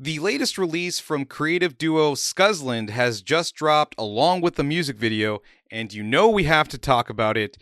The latest release from creative duo SKUZLAND has just dropped along with the music video, and you know we have to talk about it.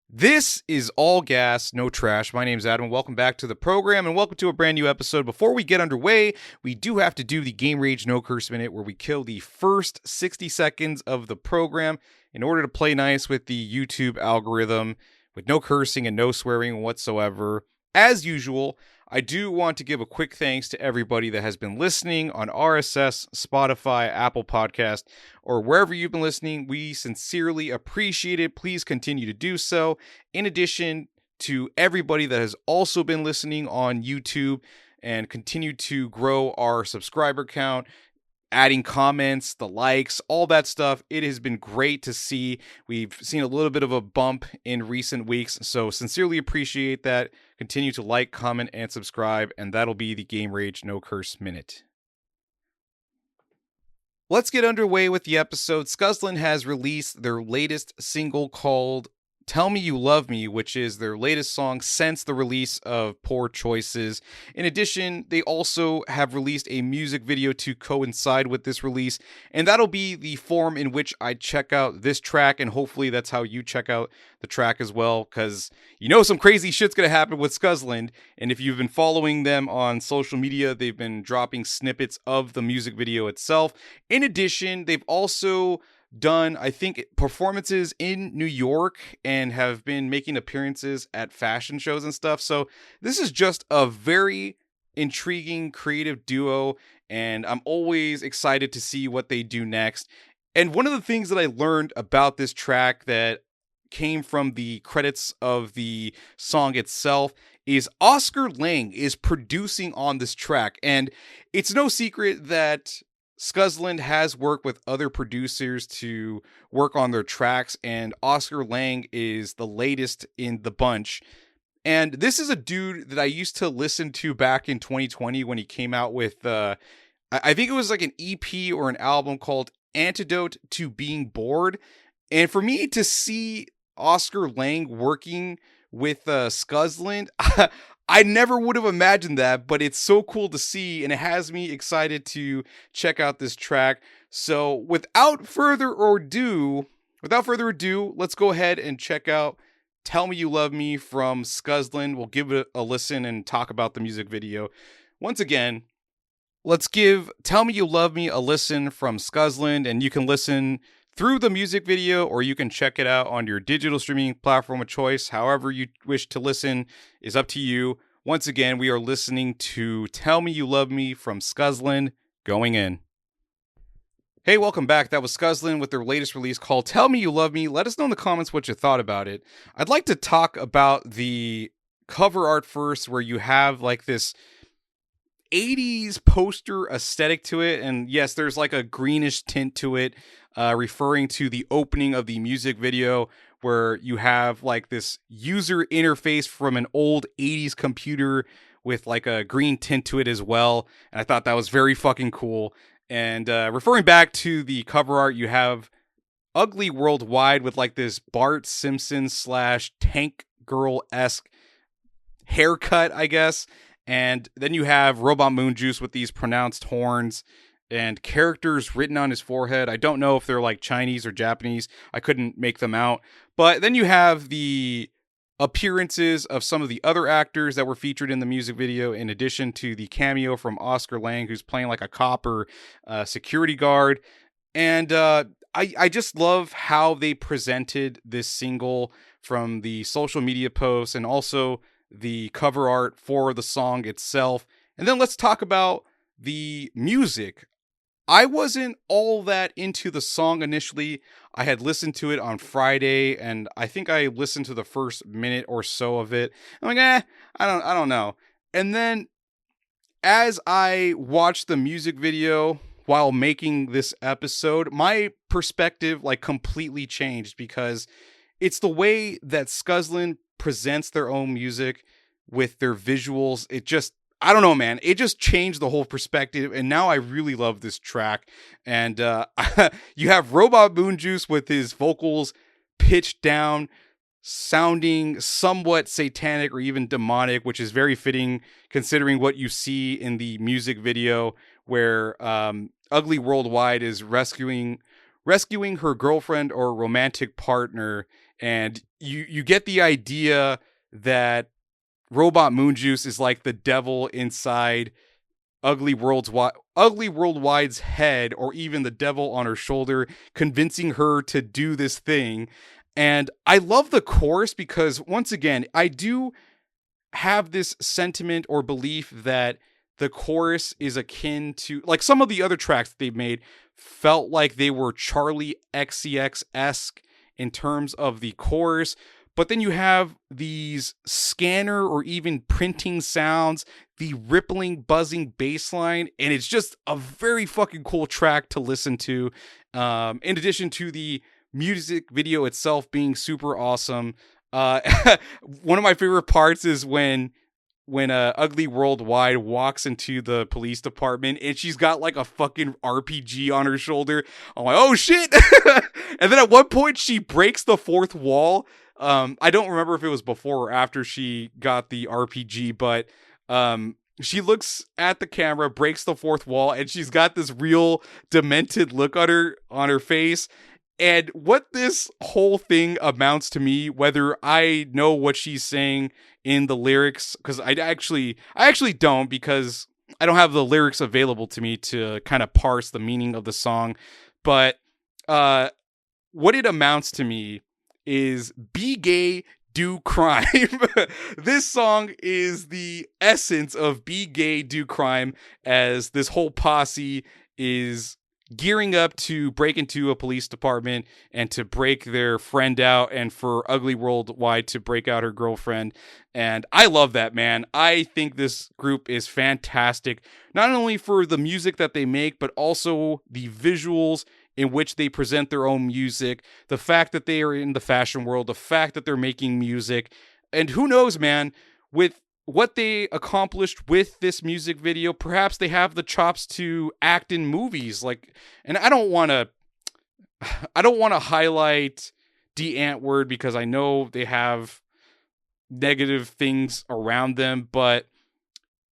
This is All Gas, No Trash. My name's Adam. Welcome back to the program, and welcome to a brand new episode. Before we get underway, we do have to do the Game Rage No Curse Minute, where we kill the first 60 seconds of the program in order to play nice with the YouTube algorithm, with no cursing and no swearing whatsoever. As usual, I do want to give a quick thanks to everybody that has been listening on RSS, Spotify, Apple Podcast, or wherever you've been listening. We sincerely appreciate it. Please continue to do so. In addition to everybody that has also been listening on YouTube and continue to grow our subscriber count, adding comments, the likes, all that stuff. It has been great to see. We've seen a little bit of a bump in recent weeks, so sincerely appreciate that. Continue to like, comment, and subscribe, and that'll be the Game Rage No Curse Minute. Let's get underway with the episode. SKUZLAND has released their latest single called Tell Me You Love Me, which is their latest song since the release of Poor Choices. In addition, they also have released a music video to coincide with this release, and that'll be the form in which I check out this track, and hopefully that's how you check out the track as well, because you know some crazy shit's gonna happen with SKUZLAND, and if you've been following them on social media, they've been dropping snippets of the music video itself. In addition, they've also done, I think, performances in New York and have been making appearances at fashion shows and stuff. So this is just a very intriguing creative duo, and I'm always excited to see what they do next. And one of the things that I learned about this track that came from the credits of the song itself is Oscar Lang is producing on this track. And it's no secret that SKUZLAND has worked with other producers to work on their tracks, and Oscar Lang is the latest in the bunch. And this is a dude that I used to listen to back in 2020 when he came out with, I think it was like an EP or an album called Antidote to Being Bored. And for me to see Oscar Lang working with SKUZLAND, I never would have imagined that, but it's so cool to see, and it has me excited to check out this track. So without further ado, let's go ahead and check out Tell Me You Love Me from SKUZLAND. We'll give it a listen and talk about the music video. Once again, let's give Tell Me You Love Me a listen from SKUZLAND, and you can listen through the music video, or you can check it out on your digital streaming platform of choice. However you wish to listen is up to you. Once again, we are listening to Tell Me You Love Me from SKUZLAND, going in. Hey, welcome back. That was SKUZLAND with their latest release called Tell Me You Love Me. Let us know in the comments what you thought about it. I'd like to talk about the cover art first, where you have like this 80s poster aesthetic to it, and yes, there's like a greenish tint to it, referring to the opening of the music video, where you have like this user interface from an old 80s computer with like a green tint to it as well, and I thought that was very fucking cool. And referring back to the cover art, you have Ugly Worldwide with like this Bart Simpson / Tank Girl-esque haircut, I guess. And then you have Robot Moon Juice with these pronounced horns and characters written on his forehead. I don't know if they're like Chinese or Japanese. I couldn't make them out. But then you have the appearances of some of the other actors that were featured in the music video, in addition to the cameo from Oscar Lang, who's playing like a cop or security guard. And I just love how they presented this single from the social media posts and also the cover art for the song itself. And then let's talk about the music. I wasn't all that into the song initially. I had listened to it on Friday, and I think I listened to the first minute or so of it. I'm like, I don't know. And then as I watched the music video while making this episode, my perspective like completely changed, because it's the way that SKUZLAND presents their own music with their visuals. It just, I don't know, man. It just changed the whole perspective, and now I really love this track. And you have Robot Moon Juice with his vocals pitched down, sounding somewhat satanic or even demonic, which is very fitting considering what you see in the music video where Ugly Worldwide is rescuing her girlfriend or romantic partner, and you get the idea that Robot Moon Juice is like the devil inside Ugly Worldwide's head, or even the devil on her shoulder, convincing her to do this thing. And I love the chorus because, once again, I do have this sentiment or belief that the chorus is akin to, like, some of the other tracks that they've made felt like they were Charlie XCX-esque in terms of the chorus. But then you have these scanner or even printing sounds, the rippling, buzzing bass line, and it's just a very fucking cool track to listen to. In addition to the music video itself being super awesome. One of my favorite parts is when Ugly Worldwide walks into the police department and she's got like a fucking RPG on her shoulder. I'm like, oh shit! And then at one point she breaks the fourth wall. I don't remember if it was before or after she got the RPG, but she looks at the camera, breaks the fourth wall, and she's got this real demented look on her face. And what this whole thing amounts to me, whether I know what she's saying in the lyrics, because I actually don't, because I don't have the lyrics available to me to kind of parse the meaning of the song. But what it amounts to me is be gay, do crime. This song is the essence of be gay, do crime, as this whole posse is gearing up to break into a police department and to break their friend out, and for Ugly Worldwide to break out her girlfriend. And I love that, man. I think this group is fantastic, not only for the music that they make, but also the visuals in which they present their own music, the fact that they are in the fashion world, the fact that they're making music. And who knows, man, with what they accomplished with this music video, perhaps they have the chops to act in movies. Like, and I don't want to highlight D Antwoord because I know they have negative things around them, but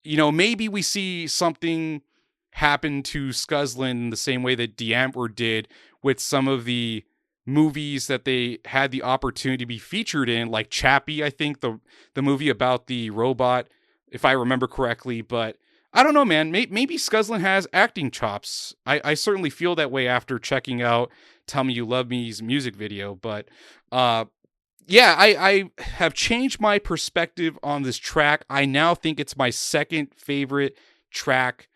maybe we see something happen to SKUZLAND in the same way that D Antwoord did with some of the movies that they had the opportunity to be featured in, like Chappie, I think, the movie about the robot, if I remember correctly. But I don't know, man. Maybe SKUZLAND has acting chops. I certainly feel that way after checking out Tell Me You Love Me's music video. But yeah, I have changed my perspective on this track. I now think it's my second favorite track,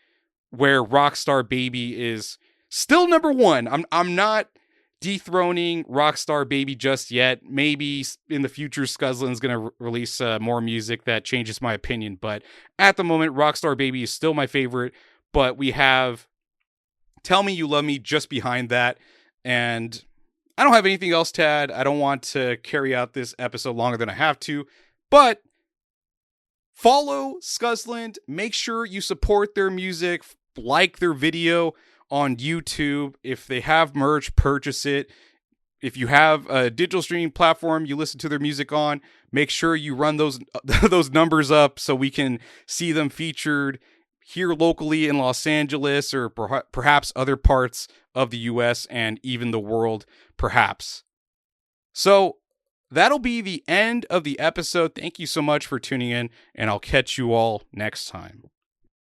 where Rockstar Baby is still number one. I'm not dethroning Rockstar Baby just yet. Maybe in the future SKUZLAND is going to release more music that changes my opinion, but at the moment Rockstar Baby is still my favorite. But we have Tell Me You Love Me just behind that, and I don't have anything else to add. I don't want to carry out this episode longer than I have to, but follow SKUZLAND, make sure you support their music, like their video on YouTube. If they have merch, purchase it. If you have a digital streaming platform you listen to their music on, make sure you run those numbers up so we can see them featured here locally in Los Angeles, or perhaps other parts of the US and even the world, perhaps. So that'll be the end of the episode. Thank you so much for tuning in, and I'll catch you all next time.